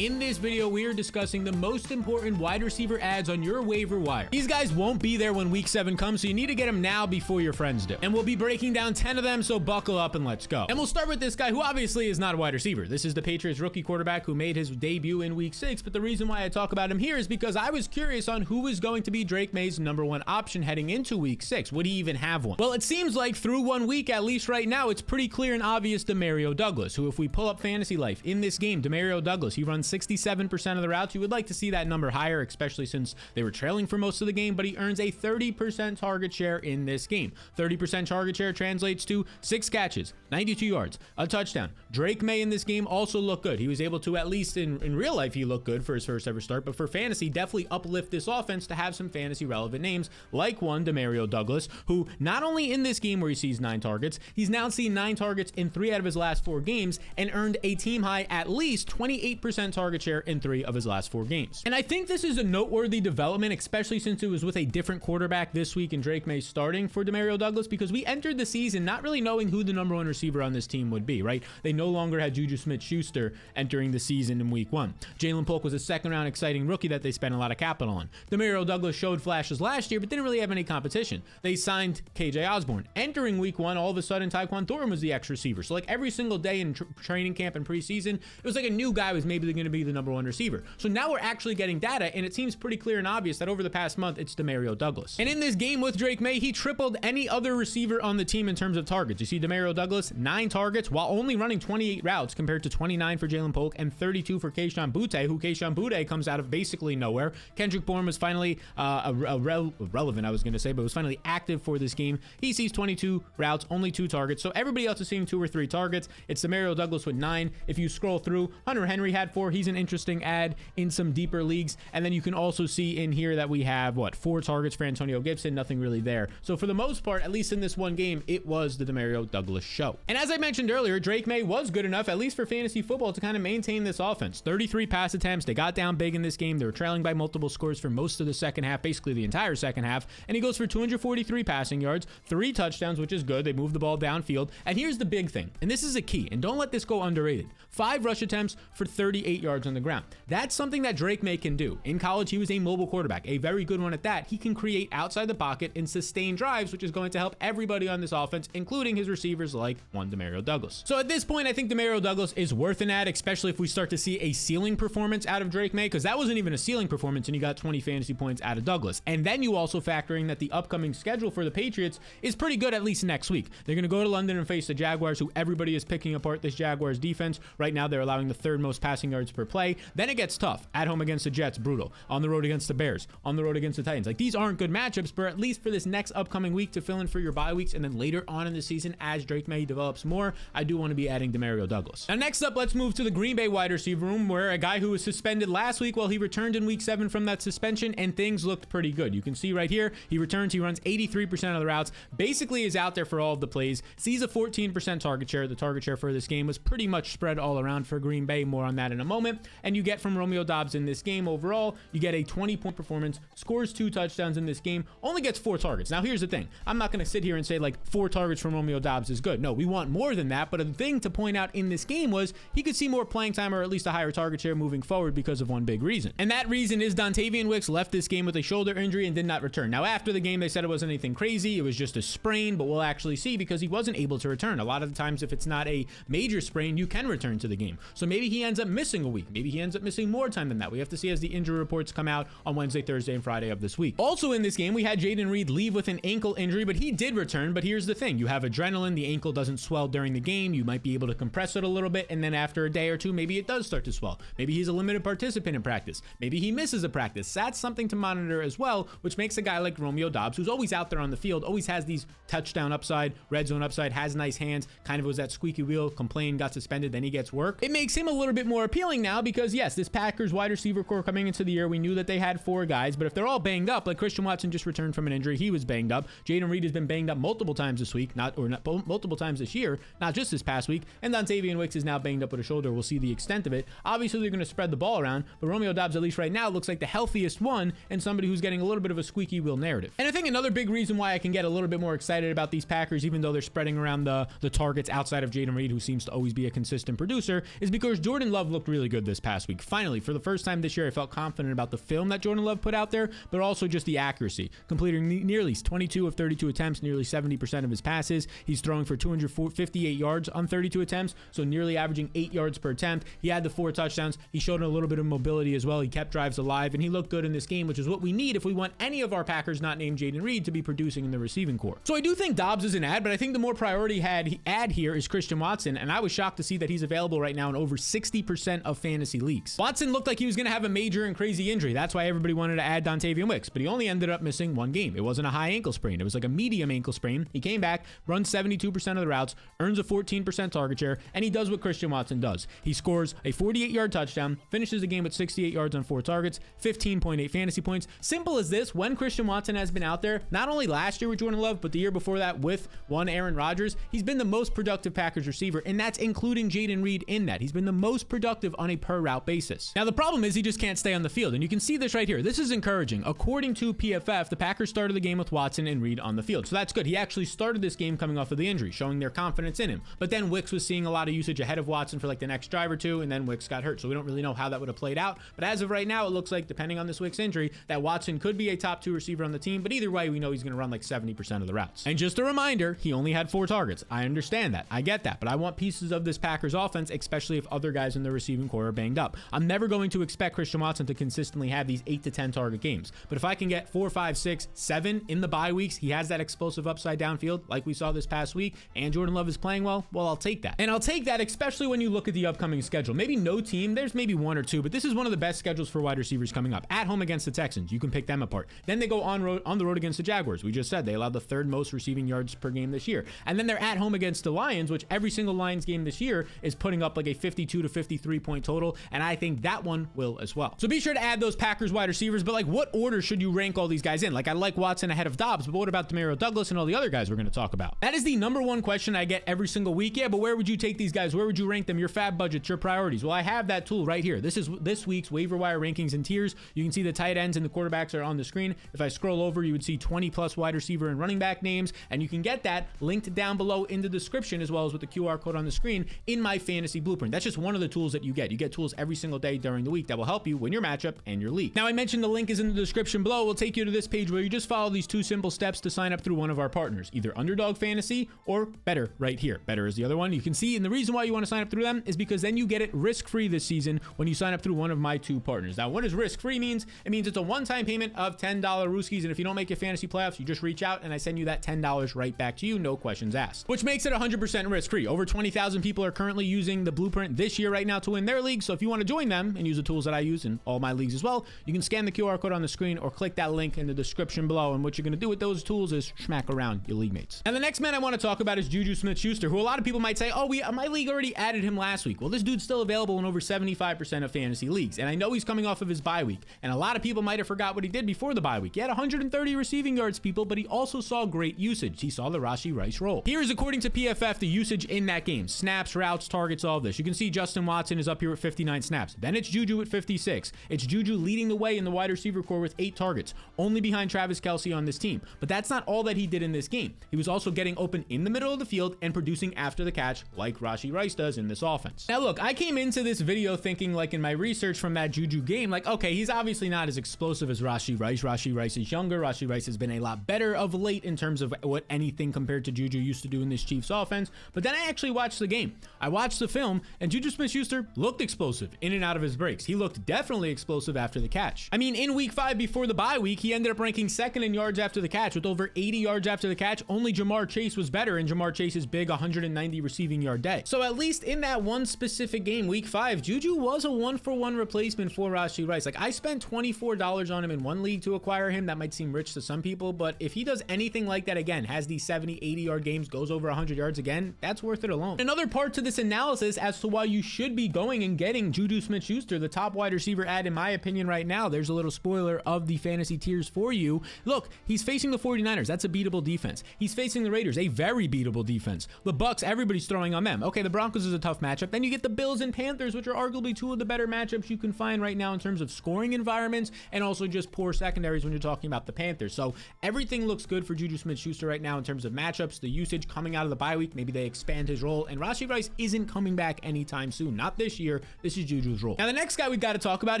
In this video, we are discussing the most important wide receiver ads on your waiver wire. These guys won't be there when week 7 comes, so you need to get them now before your friends do. And we'll be breaking down 10 of them, so buckle up and let's go. And we'll start with this guy who obviously is not a wide receiver. This is the Patriots rookie quarterback who made his debut in week 6, but the reason why I talk about him here is because I was curious on who is going to be Drake May's #1 option heading into week 6. Would he even have one? Well, it seems like through 1 week, at least right now, it's pretty clear and obvious Demario Douglas, who if we pull up Fantasy Life in this game, Demario Douglas, he runs 67% of the routes. You would like to see that number higher, especially since they were trailing for most of the game, but he earns a 30% target share in this game. 30% target share translates to 6 catches, 92 yards, a touchdown. Drake May in this game also looked good. He was able to, at least in real life, he looked good for his first ever start, but for fantasy, definitely uplift this offense to have some fantasy relevant names, like one Demario Douglas, who not only in this game where he sees 9 targets, he's now seen 9 targets in 3 out of his last 4 games and earned a team high at least 28% target share in 3 of his last 4 games. And I think this is a noteworthy development, especially since it was with a different quarterback this week and Drake May starting for Demario Douglas, because we entered the season not really knowing who the #1 receiver on this team would be, right? They no longer had Juju Smith-Schuster entering the season in week 1. Jaylen Polk was a second-round exciting rookie that they spent a lot of capital on. Demario Douglas showed flashes last year, but didn't really have any competition. They signed KJ Osborne. Entering week 1, all of a sudden, Tyquan Thornton was the X receiver. So like every single day in training camp and preseason, it was like a new guy was maybe going to be the #1 receiver. So now we're actually getting data, and it seems pretty clear and obvious that over the past month, it's Demario Douglas. And in this game with Drake May, he tripled any other receiver on the team in terms of targets. You see Demario Douglas, 9 targets while only running 28 routes compared to 29 for Jaylen Polk and 32 for Kayshon Boutte, who Kayshon Boutte comes out of basically nowhere. Kendrick Bourne was finally relevant, I was going to say, but was finally active for this game. He sees 22 routes, only 2 targets. So everybody else is seeing 2 or 3 targets. It's Demario Douglas with 9. If you scroll through, Hunter Henry had 4. He's an interesting ad in some deeper leagues. And then you can also see in here that we have 4 targets for Antonio Gibson, nothing really there. So for the most part, at least in this one game, it was the Demario Douglas show. And as I mentioned earlier, Drake May was good enough, at least for fantasy football, to kind of maintain this offense. 33 pass attempts. They got down big in this game. They were trailing by multiple scores for most of the second half, basically the entire second half. And he goes for 243 passing yards, 3 touchdowns, which is good. They moved the ball downfield. And here's the big thing, and this is a key, and don't let this go underrated. 5 rush attempts for 38 yards on the ground. That's something that Drake May can do. In college, he was a mobile quarterback, a very good one at that. He can create outside the pocket and sustain drives, which is going to help everybody on this offense, including his receivers like one Demario Douglas. So at this point, I think Demario Douglas is worth an ad, especially if we start to see a ceiling performance out of Drake May, because that wasn't even a ceiling performance and you got 20 fantasy points out of Douglas. And then you also factor in that the upcoming schedule for the Patriots is pretty good, at least next week. They're going to go to London and face the Jaguars, who everybody is picking apart this Jaguars defense. Right now, they're allowing the 3rd most passing yards per play. Then it gets tough. At home against the Jets, brutal. On the road against the Bears. On the road against the Titans. Like, these aren't good matchups, but at least for this next upcoming week to fill in for your bye weeks, and then later on in the season, as Drake May develops more, I do want to be adding Demario Douglas. Now, next up, let's move to the Green Bay wide receiver room, where a guy who was suspended last week, well, he returned in week 7 from that suspension, and things looked pretty good. You can see right here, he returns, he runs 83% of the routes, basically is out there for all of the plays, sees a 14% target share. The target share for this game was pretty much spread all around for Green Bay. More on that in a moment. And you get from Romeo Doubs in this game overall, you get a 20-point performance, scores 2 touchdowns in this game, only gets 4 targets. Now, here's the thing. I'm not going to sit here and say like 4 targets from Romeo Doubs is good. No, we want more than that. But the thing to point out in this game was he could see more playing time, or at least a higher target share moving forward, because of one big reason. And that reason is Dontavian Wicks left this game with a shoulder injury and did not return. Now, after the game, they said it wasn't anything crazy. It was just a sprain, but we'll actually see, because he wasn't able to return. A lot of the times, if it's not a major sprain, you can return to the game. So maybe he ends up missing a week. Maybe he ends up missing more time than that. We have to see as the injury reports come out on Wednesday, Thursday, and Friday of this week. Also in this game, we had Jayden Reed leave with an ankle injury, but he did return. But here's the thing. You have adrenaline. The ankle doesn't swell during the game. You might be able to compress it a little bit, and then after a day or two, maybe it does start to swell. Maybe he's a limited participant in practice. Maybe he misses a practice. That's something to monitor as well, which makes a guy like Romeo Doubs, who's always out there on the field, always has these touchdown upside, red zone upside, has nice hands, kind of was that squeaky wheel, complained, got suspended, then he gets work. It makes him a little bit more appealing now, because yes, this Packers wide receiver core coming into the year, we knew that they had 4 guys, but if they're all banged up, like Christian Watson just returned from an injury, he was banged up. Jayden Reed has been banged up multiple times this week, multiple times this year, not just this past week, and Dontavian Wicks is now banged up with a shoulder. We'll see the extent of it. Obviously, they're going to spread the ball around, but Romeo Doubs, at least right now, looks like the healthiest one, and somebody who's getting a little bit of a squeaky wheel narrative. And I think another big reason why I can get a little bit more excited about these Packers, even though they're spreading around the targets outside of Jayden Reed, who seems to always be a consistent producer, is because Jordan Love looked really really good this past week. Finally, for the first time this year, I felt confident about the film that Jordan Love put out there, but also just the accuracy. Completing nearly 22 of 32 attempts, nearly 70% of his passes. He's throwing for 258 yards on 32 attempts, so nearly averaging 8 yards per attempt. He had the 4 touchdowns. He showed a little bit of mobility as well. He kept drives alive, and he looked good in this game, which is what we need if we want any of our Packers not named Jayden Reed to be producing in the receiving corps. So I do think Dobbs is an ad, but I think the more priority ad here is Christian Watson, and I was shocked to see that he's available right now in over 60% of fantasy leagues. Watson looked like he was going to have a major and crazy injury. That's why everybody wanted to add Dontavian Wicks, but he only ended up missing 1 game. It wasn't a high ankle sprain. It was like a medium ankle sprain. He came back, runs 72% of the routes, earns a 14% target share, and he does what Christian Watson does. He scores a 48-yard touchdown, finishes the game with 68 yards on 4 targets, 15.8 fantasy points. Simple as this, when Christian Watson has been out there, not only last year with Jordan Love, but the year before that with one Aaron Rodgers, he's been the most productive Packers receiver, and that's including Jayden Reed in that. He's been the most productive on a per route basis. Now, the problem is he just can't stay on the field, and you can see this right here. This is encouraging. According to PFF, the Packers started the game with Watson and Reed on the field, so that's good. He actually started this game coming off of the injury, showing their confidence in him. But then Wicks was seeing a lot of usage ahead of Watson for like the next drive or two, and then Wicks got hurt, so we don't really know how that would have played out. But as of right now, it looks like, depending on this Wicks injury, that Watson could be a top 2 receiver on the team, but either way, we know he's going to run like 70% of the routes. And just a reminder, he only had 4 targets. I understand that. I get that, but I want pieces of this Packers offense, especially if other guys in the receiving core are banged up. I'm never going to expect Christian Watson to consistently have these 8 to 10 target games, but if I can get 4, 5, 6, 7 in the bye weeks, he has that explosive upside downfield like we saw this past week, and Jordan Love is playing well I'll take that. And I'll take that especially when you look at the upcoming schedule. Maybe no team, there's maybe 1 or 2, but this is one of the best schedules for wide receivers coming up. At home against the Texans, you can pick them apart. Then they go on the road against the Jaguars. We just said they allowed the 3rd most receiving yards per game this year. And then they're at home against the Lions, which every single Lions game this year is putting up like a 52 to 53 point total, and I think that one will as well. So be sure to add those Packers wide receivers, but like, what order should you rank all these guys in? Like, I like Watson ahead of Dobbs, but what about Demario Douglas and all the other guys we're going to talk about? That is the number 1 question I get every single week. Yeah, but where would you take these guys? Where would you rank them? Your fab budgets, your priorities. Well, I have that tool right here. This is this week's waiver wire rankings and tiers. You can see the tight ends and the quarterbacks are on the screen. If I scroll over, you would see 20 plus wide receiver and running back names, and you can get that linked down below in the description, as well as with the QR code on the screen in my fantasy blueprint. That's just one of the tools that you get. You get tools every single day during the week that will help you win your matchup and your league. Now, I mentioned the link is in the description below. We'll take you to this page where you just follow these 2 simple steps to sign up through one of our partners, either Underdog Fantasy or Better right here. Better is the other one. You can see, and the reason why you want to sign up through them is because then you get it risk-free this season when you sign up through one of my 2 partners. Now, what does risk-free means? It means it's a one-time payment of $10 Rooskies, and if you don't make your fantasy playoffs, you just reach out and I send you that $10 right back to you, no questions asked, which makes it 100% risk-free. Over 20,000 people are currently using the blueprint this year right now to win their league, so if you want to join them and use the tools that I use in all my leagues as well, you can scan the QR code on the screen or click that link in the description below, and what you're going to do with those tools is smack around your league mates. And the next man I want to talk about is Juju Smith-Schuster, who a lot of people might say, oh, my league already added him last week. Well, this dude's still available in over 75% of fantasy leagues, and I know he's coming off of his bye week, and a lot of people might have forgot what he did before the bye week. He had 130 receiving yards, people, but he also saw great usage. He saw the Rashee Rice roll. Here is, according to PFF, the usage in that game. Snaps, routes, targets, all of this. You can see Justin Watson is up here with 59 snaps. Then it's Juju at 56. It's Juju leading the way in the wide receiver core with 8 targets, only behind Travis Kelce on this team. But that's not all that he did in this game. He was also getting open in the middle of the field and producing after the catch like Rashee Rice does in this offense. Now look, I came into this video thinking, like in my research from that Juju game, like, okay, he's obviously not as explosive as Rashee Rice. Rashee Rice is younger. Rashee Rice has been a lot better of late in terms of what anything compared to Juju used to do in this Chiefs offense. But then I actually watched the game. I watched the film, and Juju Smith-Schuster looked explosive in and out of his breaks. He looked definitely explosive after the catch. I mean, in week 5 before the bye week, he ended up ranking 2nd in yards after the catch with over 80 yards after the catch. Only Jamar Chase was better, and Jamar Chase's big 190 receiving yard day. So at least in that one specific game, week 5, Juju was a 1-for-1 replacement for Rashee Rice. Like, I spent $24 on him in one league to acquire him. That might seem rich to some people, but if he does anything like that again, has these 70, 80 yard games, goes over 100 yards again, that's worth it alone. Another part to this analysis as to why you should be going and getting Juju Smith-Schuster, the top wide receiver ad in my opinion right now. There's a little spoiler of the fantasy tiers for you. Look, he's facing the 49ers. That's a beatable defense. He's facing the Raiders, a very beatable defense. The Bucks, everybody's throwing on them. Okay, the Broncos is a tough matchup. Then you get the Bills and Panthers, which are arguably 2 of the better matchups you can find right now in terms of scoring environments, and also just poor secondaries when you're talking about the Panthers. So everything looks good for Juju Smith-Schuster right now in terms of matchups, the usage coming out of the bye week. Maybe they expand his role, and Rashee Rice isn't coming back anytime soon. Not this year, year, this is Juju's role. Now, the next guy we got to talk about,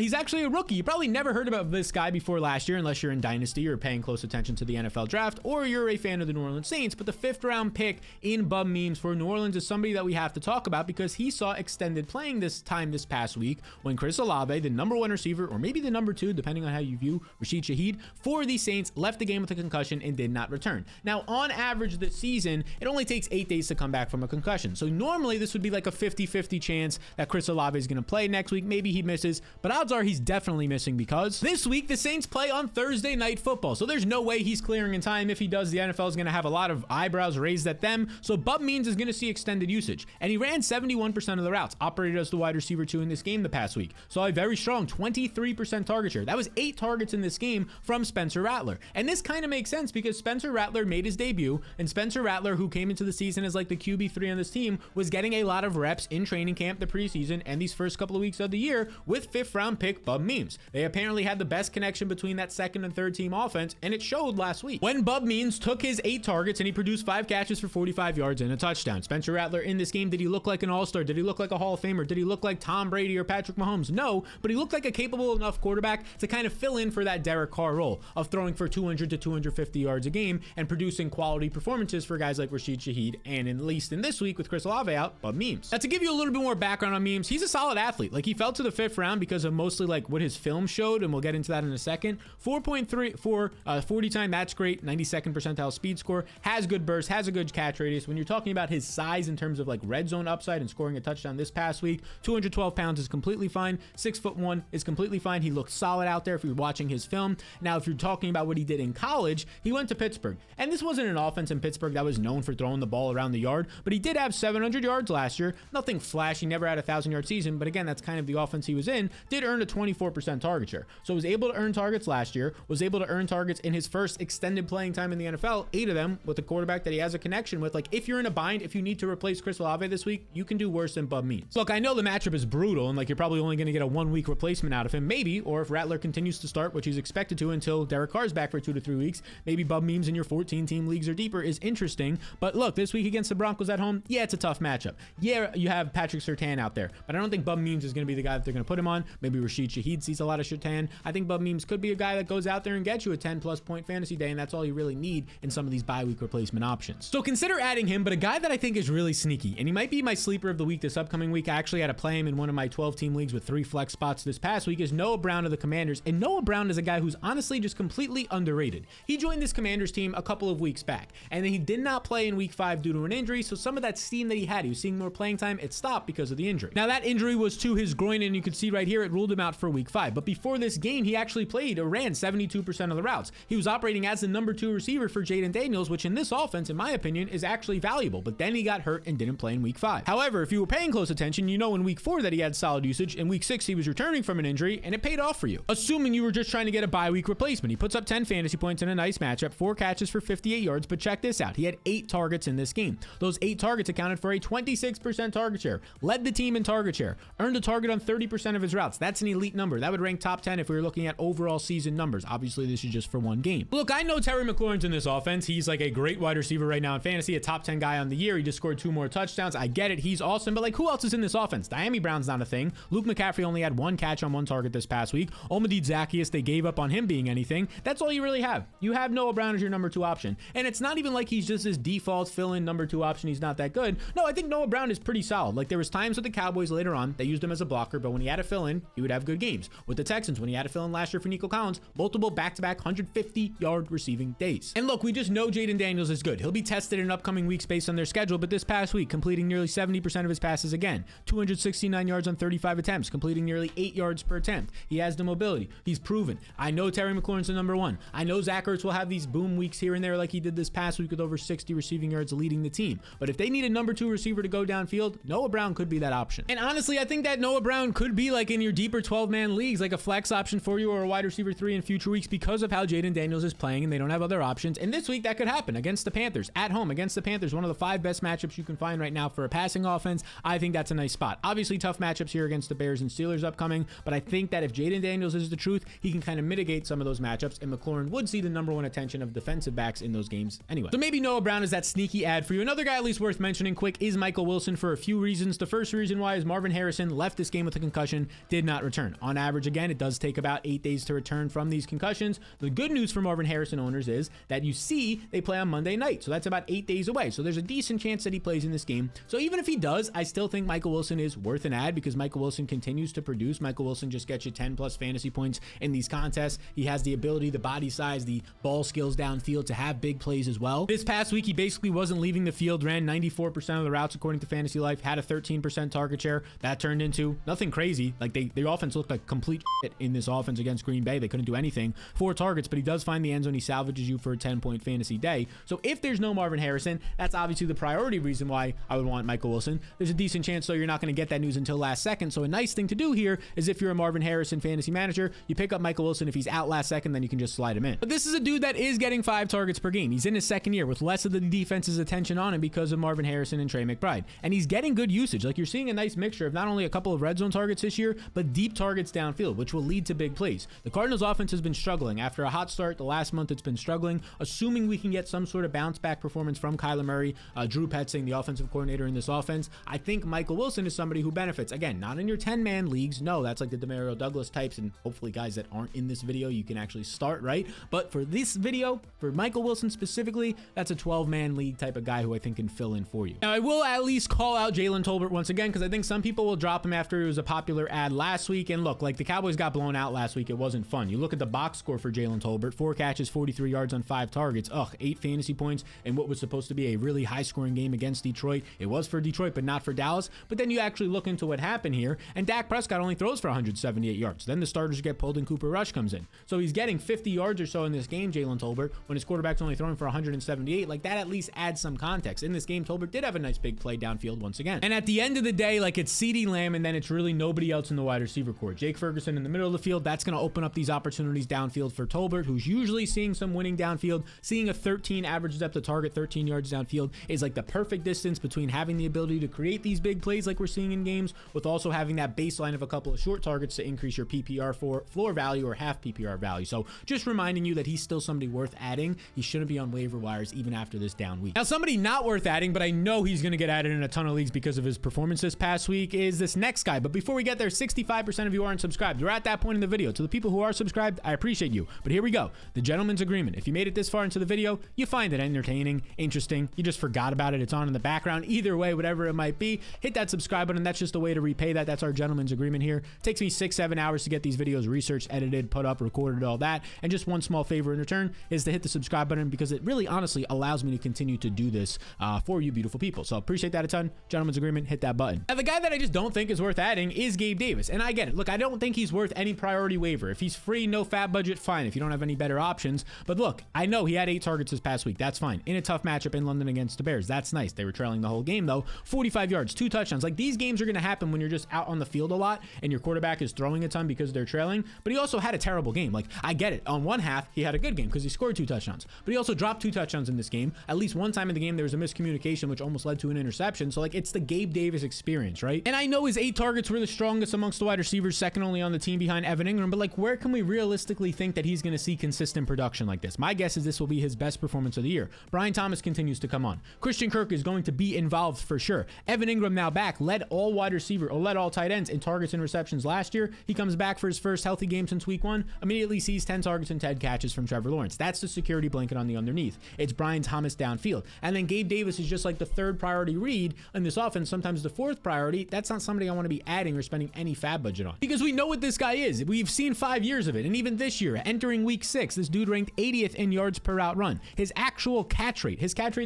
he's actually a rookie. You probably never heard about this guy before last year, unless you're in Dynasty or paying close attention to the NFL draft, or you're a fan of the New Orleans Saints. But the 5th round pick in Bum Memes for New Orleans is somebody that we have to talk about because he saw extended playing this past week when Chris Olave, the #1 receiver, or maybe the #2, depending on how you view Rashard Higgins, for the Saints, left the game with a concussion and did not return. Now, on average this season, it only takes 8 days to come back from a concussion. So normally this would be like a 50-50 chance that Chris Olave is going to play next week. Maybe he misses, but odds are he's definitely missing because this week the Saints play on Thursday Night Football. So there's no way he's clearing in time. If he does, the NFL is going to have a lot of eyebrows raised at them. So Bum Means is going to see extended usage. And he ran 71% of the routes, operated as the wide receiver 2 in this game the past week. So a very strong 23% target share. That was 8 targets in this game from Spencer Rattler. And this kind of makes sense because Spencer Rattler made his debut, and Spencer Rattler, who came into the season as like the QB3 on this team, was getting a lot of reps in training camp, the preseason, and these first couple of weeks of the year with 5th round pick Bum Memes. They apparently had the best connection between that 2nd and 3rd team offense, and it showed last week when Bum Memes took his 8 targets and he produced 5 catches for 45 yards and a touchdown. Spencer Rattler in this game, did he look like an all-star? Did he look like a Hall of Famer? Did he look like Tom Brady or Patrick Mahomes? No, but he looked like a capable enough quarterback to kind of fill in for that Derek Carr role of throwing for 200 to 250 yards a game and producing quality performances for guys like Rashard Higgins, and at least in this week with Chris Olave out, Bum Memes. Now, to give you a little bit more background on Memes, he's a solid athlete. Like, he fell to the 5th round because of mostly like what his film showed, and we'll get into that in a second. 4.34 40 time, that's great. 92nd percentile speed score, has good burst, has a good catch radius. When you're talking about his size in terms of like red zone upside and scoring a touchdown this past week, 212 pounds is completely fine. 6'1" is completely fine. He looked solid out there if you're watching his film. Now, if you're talking about what he did in college, he went to Pittsburgh, and this wasn't an offense in Pittsburgh that was known for throwing the ball around the yard, but he did have 700 yards last year. Nothing flashy, never had a 1,000-yard season, but again, that's kind of the offense he was in. Did earn a 24% target share, so was able to earn targets last year, was able to earn targets in his first extended playing time in the NFL, 8 of them with a quarterback that he has a connection with. Like, if you're in a bind, if you need to replace Chris Olave this week, you can do worse than Bum Means. Look, I know the matchup is brutal, and like you're probably only going to get a 1-week replacement out of him, maybe, or if Rattler continues to start, which he's expected to until Derek Carr's back for 2 to 3 weeks, maybe Bum Memes in your 14-team leagues or deeper is interesting. But look, this week against the Broncos at home, yeah, it's a tough matchup. Yeah, you have Patrick Surtain out there, but I don't think Bum Memes is going to be the guy that they're going to put him on. Maybe Rashard Higgins sees a lot of Surtain. I think Bum Memes could be a guy that goes out there and gets you a 10+ point fantasy day, and that's all you really need in some of these bye week replacement options. So consider adding him, but a guy that I think is really sneaky, and he might be my sleeper of the week this upcoming week. I actually had to play him in one of my 12-team leagues with 3 flex spots this past week, is Noah Brown of the Commanders. And Noah Brown is a guy who's honestly just completely underrated. He joined this Commanders team a couple of weeks back, and then he did not play in week 5 due to an injury. So some of that steam that he had, he was seeing more playing time, it stopped because of the injury. Now, that injury was to his groin, and you can see right here, it ruled him out for week 5. But before this game, he actually played or ran 72% of the routes. He was operating as the #2 receiver for Jaylen Daniels, which in this offense, in my opinion, is actually valuable. But then he got hurt and didn't play in week 5. However, if you were paying close attention, you know in week 4 that he had solid usage. In week 6, he was returning from an injury, and it paid off for you. Assuming you were just trying to get a bye week replacement. He puts up 10 fantasy points in a nice matchup, 4 catches for 58 yards, but check this out. He had 8 targets in this game. Those 8 targets accounted for a 26% target share, led the team in target share, earned a target on 30% of his routes. That's an elite number. That would rank top 10 if we were looking at overall season numbers. Obviously, this is just for one game. Look, I know Terry McLaurin's in this offense. He's like a great wide receiver right now in fantasy, a top 10 guy on the year. He just scored 2 more touchdowns. I get it. He's awesome, but like, who else is in this offense? Diami Brown's not a thing. Luke McCaffrey only had 1 catch on 1 target this past week. Omadide Zaccheaus, they gave up on him being anything. That's all you really have. You have Noah Brown as your #2 option. And it's not even like he's just his default fill-in #2 option. He's not that good. No, I think Noah Brown is pretty solid. Like, there was times with the Cowboys later on, they used him as a blocker, but when he had to fill in, he would have good games. With the Texans, when he had to fill in last year for Nico Collins, multiple back-to-back 150-yard receiving days. And look, we just know Jayden Daniels is good. He'll be tested in upcoming weeks based on their schedule, but this past week, completing nearly 70% of his passes again. 269 yards on 35 attempts, completing nearly 8 yards per attempt. He has the mobility. He's proven. I know Terry McLaurin's the #1. I know Zach Ertz will have these boom weeks here and there like he did this past week with over 60 receiving yards leading the team. But if they need a #2 receiver to go downfield, Noah Brown could be that option. And honestly, I think that Noah Brown could be like in your deeper 12-man leagues, like a flex option for you or a wide receiver 3 in future weeks because of how Jayden Daniels is playing and they don't have other options. And this week that could happen against the Panthers at home against the Panthers, one of the 5 best matchups you can find right now for a passing offense. I think that's a nice spot. Obviously tough matchups here against the Bears and Steelers upcoming, but I think that if Jayden Daniels is the truth, he can kind of mitigate some of those matchups, and McLaurin would see the #1 attention of defensive backs in those games anyway. So maybe Noah Brown is that sneaky ad for you. Another guy at least worth mentioning quick is Michael Wilson for a few reasons. The first reason why is Marvin Marvin Harrison left this game with a concussion, did not return. On average, again, it does take about 8 days to return from these concussions. The good news for Marvin Harrison owners is that you see they play on Monday night, so that's about 8 days away. So there's a decent chance that he plays in this game. So even if he does, I still think Michael Wilson is worth an ad because Michael Wilson continues to produce. Michael Wilson just gets you 10 plus fantasy points in these contests. He has the ability, the body size, the ball skills downfield to have big plays as well. This past week, he basically wasn't leaving the field, ran 94% of the routes according to Fantasy Life, had a 13% target share. That turned into nothing crazy. Like their offense looked like complete shit in this offense against Green Bay. They couldn't do anything. 4 targets, but he does find the end zone. He salvages you for a 10-point fantasy day. So if there's no Marvin Harrison, that's obviously the priority reason why I would want Michael Wilson. There's a decent chance, though, you're not going to get that news until last second. So a nice thing to do here is if you're a Marvin Harrison fantasy manager, you pick up Michael Wilson. If he's out last second, then you can just slide him in. But this is a dude that is getting 5 targets per game. He's in his second year with less of the defense's attention on him because of Marvin Harrison and Trey McBride. And he's getting good usage. Like, you're seeing a nice mixture of not only a couple of red zone targets this year, but deep targets downfield, which will lead to big plays. The Cardinals offense has been struggling. After a hot start, the last month it's been struggling. Assuming we can get some sort of bounce back performance from Kyler Murray, Drew Petzing, the offensive coordinator in this offense, I think Michael Wilson is somebody who benefits. Again, not in your 10-man leagues. No, that's like the Demario Douglas types, and hopefully guys that aren't in this video, you can actually start, right? But for this video, for Michael Wilson specifically, that's a 12-man league type of guy who I think can fill in for you. Now, I will at least call out Jaylen Tolbert once again, because I think some people will drop him after it was a popular ad last week. And look, like, the Cowboys got blown out last week. It wasn't fun. You look at the box score for Jaylen Tolbert, 4 catches, 43 yards on 5 targets. 8 fantasy points in what was supposed to be a really high-scoring game against Detroit. It was for Detroit, but not for Dallas. But then you actually look into what happened here, and Dak Prescott only throws for 178 yards. Then the starters get pulled and Cooper Rush comes in. So he's getting 50 yards or so in this game, Jaylen Tolbert, when his quarterback's only throwing for 178. Like, that at least adds some context. In this game, Tolbert did have a nice big play downfield once again. And at the end of the day, like, it's CeeDee Lamb, and then it's really nobody else in the wide receiver core. Jake Ferguson in the middle of the field, that's going to open up these opportunities downfield for Tolbert, who's usually seeing some winning downfield. Seeing a 13 average depth of target, 13 yards downfield is like the perfect distance between having the ability to create these big plays like we're seeing in games, with also having that baseline of a couple of short targets to increase your PPR floor value or half PPR value. So just reminding you that he's still somebody worth adding. He shouldn't be on waiver wires even after this down week. Now, somebody not worth adding, but I know he's going to get added in a ton of leagues because of his performance this past week, is this next guy. But before we get there, 65% of you aren't subscribed. You're at that point in the video. To the people who are subscribed, I appreciate you. But here we go. The gentleman's agreement. If you made it this far into the video, you find it entertaining, interesting, you just forgot about it, it's on in the background. Either way, whatever it might be, hit that subscribe button. That's just a way to repay that. That's our gentleman's agreement here. It takes me 6-7 hours to get these videos researched, edited, put up, recorded, all that. And just one small favor in return is to hit the subscribe button, because it really honestly allows me to continue to do this for you beautiful people. So appreciate that a ton. Gentleman's agreement, hit that button. Now, the guy that I just don't think is worth adding is Gabe Davis. And I get it. Look, I don't think he's worth any priority waiver. If he's free, no fat budget, fine. If you don't have any better options. But look, I know he had 8 targets this past week. That's fine. In a tough matchup in London against the Bears. That's nice. They were trailing the whole game, though. 45 yards, 2 touchdowns. Like, these games are going to happen when you're just out on the field a lot and your quarterback is throwing a ton because they're trailing. But he also had a terrible game. Like, I get it. On one half, he had a good game because he scored 2 touchdowns. But he also dropped 2 touchdowns in this game. At least one time in the game, there was a miscommunication, which almost led to an interception. So, like, it's the Gabe Davis experience, right? And I know his 8 targets were the strongest amongst the wide receivers, second only on the team behind Evan Ingram. But, like, where can we realistically think that he's going to see consistent production like this? My guess is this will be his best performance of the year. Brian Thomas continues to come on. Christian Kirk is going to be involved for sure. Evan Ingram now back, led all tight ends in targets and receptions last year. He comes back for his first healthy game since week 1, immediately sees 10 targets and 10 catches from Trevor Lawrence. That's the security blanket on the underneath. It's Brian Thomas downfield. And then Gabe Davis is just like the 3rd priority read in this offense, sometimes the 4th priority. That's not somebody I want to be adding or spending any fab budget on, because we know what this guy is. We've seen 5 years of it. And even this year, entering week 6, this dude ranked 80th in yards per route run. His actual catch rate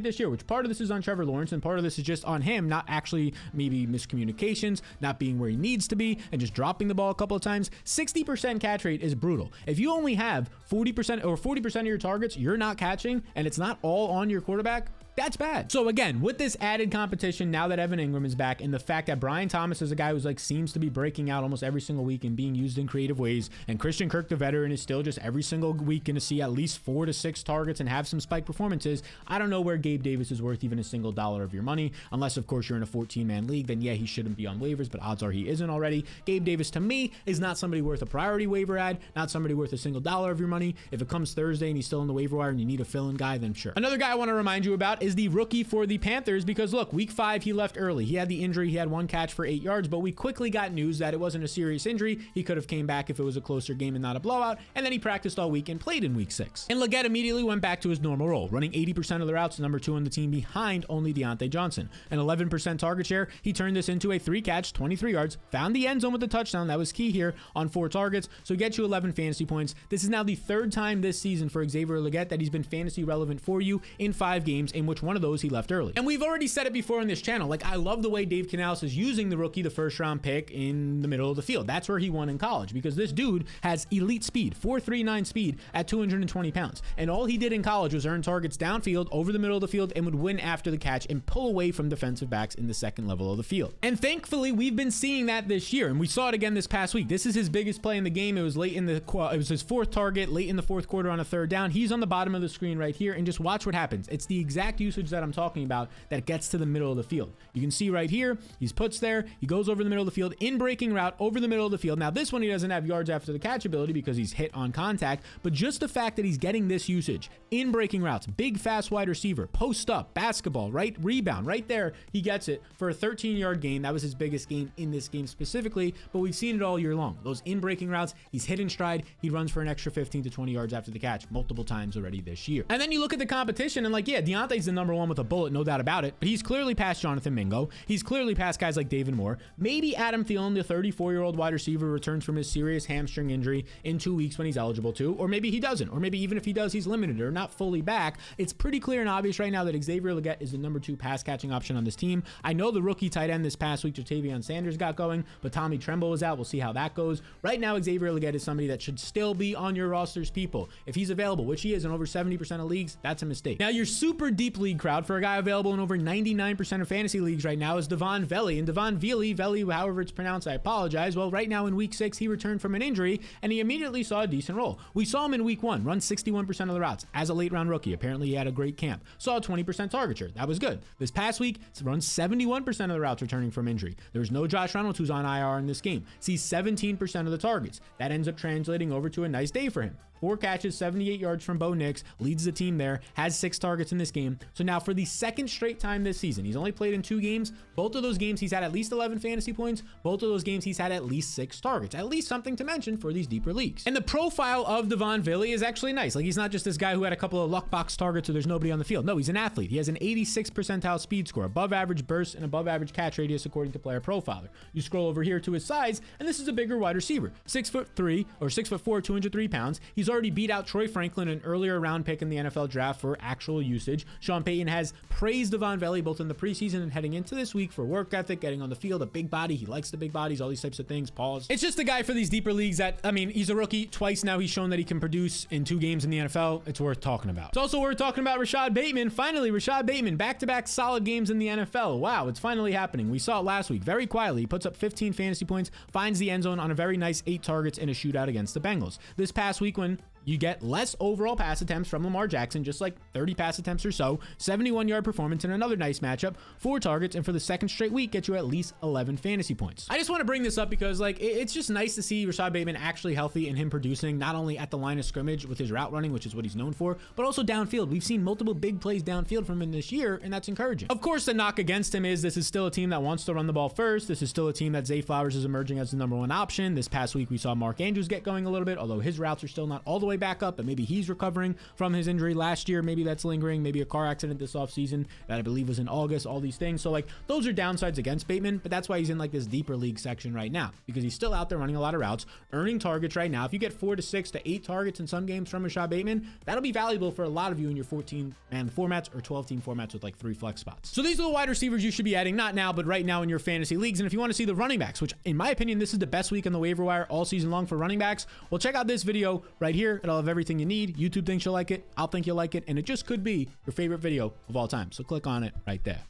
this year, which part of this is on Trevor Lawrence and part of this is just on him, not actually maybe miscommunications, not being where he needs to be, and just dropping the ball a couple of times. 60% catch rate is brutal. If you only have 40% of your targets you're not catching, and it's not all on your quarterback, that's bad. So again, with this added competition, now that Evan Ingram is back, and the fact that Brian Thomas is a guy who's like seems to be breaking out almost every single week and being used in creative ways, and Christian Kirk, the veteran, is still just every single week going to see at least 4 to 6 targets and have some spike performances, I don't know where Gabe Davis is worth even a single dollar of your money, unless of course you're in a 14-man league. Then yeah, he shouldn't be on waivers, but odds are he isn't already. Gabe Davis to me is not somebody worth a priority waiver ad, not somebody worth a single dollar of your money. If it comes Thursday and he's still on the waiver wire and you need a fill-in guy, then sure. Another guy I want to remind you about is the rookie for the Panthers because look, week 5, he left early. He had the injury. He had 1 catch for 8 yards, but we quickly got news that it wasn't a serious injury. He could have came back if it was a closer game and not a blowout. And then he practiced all week and played in week 6. And Legette immediately went back to his normal role, running 80% of the routes, number 2 on the team behind only Deontay Johnson. An 11% target share. He turned this into a 3-catch, 23 yards, found the end zone with the touchdown. That was key here on 4 targets. So get you 11 fantasy points. This is now the 3rd time this season for Xavier Legette that he's been fantasy relevant for you in 5 games, in which one of those he left early. And we've already said it before on this channel. Like, I love the way Dave Canales is using the rookie, the 1st-round pick, in the middle of the field. That's where he won in college because this dude has elite speed, 4.39 speed at 220 pounds. And all he did in college was earn targets downfield, over the middle of the field, and would win after the catch and pull away from defensive backs in the 2nd level of the field. And thankfully, we've been seeing that this year, and we saw it again this past week. This is his biggest play in the game. It was late in the it was his 4th target, late in the 4th quarter on a 3rd down. He's on the bottom of the screen right here, and just watch what happens. It's the exact usage that I'm talking about that gets to the middle of the field. You can see right here, he's puts there, he goes over the middle of the field, in breaking route over the middle of the field. Now this one, he doesn't have yards after the catch ability because he's hit on contact, but just the fact that he's getting this usage in breaking routes, big fast wide receiver, post up, basketball, right, rebound, right there, he gets it for a 13-yard gain. That was his biggest gain in this game specifically, but we've seen it all year long. Those in breaking routes, he's hit in stride, he runs for an extra 15 to 20 yards after the catch multiple times already this year. And then you look at the competition and like, yeah, Deontay's the number 1 with a bullet, no doubt about it, but he's clearly past Jonathan Mingo. He's clearly past guys like David Moore. Maybe Adam Thielen, the 34-year-old wide receiver, returns from his serious hamstring injury in 2 weeks when he's eligible to, or maybe he doesn't, or maybe even if he does, he's limited or not fully back. It's pretty clear and obvious right now that Xavier Legette is the number 2 pass catching option on this team. I know the rookie tight end this past week, Jatavion Sanders, got going, but Tommy Tremble was out. We'll see how that goes. Right now, Xavier Legette is somebody that should still be on your rosters, people. If he's available, which he is in over 70% of leagues, that's a mistake. Now, your super deep league crowd for a guy available in over 99% of fantasy leagues right now is Devon Veli. And Devon Veli, however it's pronounced, I apologize. Well, right now in week 6, he returned from an injury and he immediately saw a decent role. We saw him in week 1 run 61% of the routes as a late round rookie. Apparently, he had a great camp. Saw a 20% target share. That was good. This past week, run 71% of the routes returning from injury. There's no Josh Reynolds who's on IR in this game. Sees 17% of the targets. That ends up translating over to a nice day for him. 4 catches, 78 yards from Bo Nix, leads the team there, has 6 targets in this game. So now for the 2nd straight time this season, he's only played in 2 games. Both of those games, he's had at least 11 fantasy points. Both of those games, he's had at least 6 targets. At least something to mention for these deeper leagues. And the profile of Devon Vili is actually nice. Like, he's not just this guy who had a couple of luck box targets so there's nobody on the field. No, he's an athlete. He has an 86 percentile speed score, above average burst, and above average catch radius according to Player Profiler. You scroll over here to his size, and this is a bigger wide receiver. 6'3" or 6'4", 203 pounds. He's already beat out Troy Franklin, an earlier round pick in the NFL draft, for actual usage. Sean Payton has praised Devon Vili both in the preseason and heading into this week for work ethic, getting on the field, a big body. He likes the big bodies, all these types of things. Pause. It's just a guy for these deeper leagues that, I mean, he's a rookie. Twice now he's shown that he can produce in 2 games in the NFL. It's worth talking about. It's also worth talking about Rashard Bateman. Finally, Rashard Bateman, back-to-back solid games in the NFL. Wow, it's finally happening. We saw it last week. Very quietly, he puts up 15 fantasy points, finds the end zone on a very nice 8 targets in a shootout against the Bengals. This past week, when you get less overall pass attempts from Lamar Jackson, just like 30 pass attempts or so, 71-yard performance in another nice matchup, 4 targets, and for the 2nd straight week, get you at least 11 fantasy points. I just want to bring this up because, like, it's just nice to see Rashard Bateman actually healthy and him producing not only at the line of scrimmage with his route running, which is what he's known for, but also downfield. We've seen multiple big plays downfield from him this year, and that's encouraging. Of course, the knock against him is this is still a team that wants to run the ball first. This is still a team that Zay Flowers is emerging as the number 1 option. This past week, we saw Mark Andrews get going a little bit, although his routes are still not all the way back up, but maybe he's recovering from his injury last year. Maybe that's lingering, maybe a car accident this offseason that I believe was in August, all these things. So, like, those are downsides against Bateman, but that's why he's in, like, this deeper league section right now, because he's still out there running a lot of routes, earning targets right now. If you get 4 to 6 to 8 targets in some games from Rashard Bateman, that'll be valuable for a lot of you in your 14-man formats or 12-team formats with, like, 3 flex spots. So these are the wide receivers you should be adding, not now, but right now in your fantasy leagues. And if you want to see the running backs, which in my opinion, this is the best week on the waiver wire all season long for running backs, well, check out this video right here. It'll have everything you need. YouTube thinks you'll like it. I'll think you'll like it. And it just could be your favorite video of all time. So click on it right there.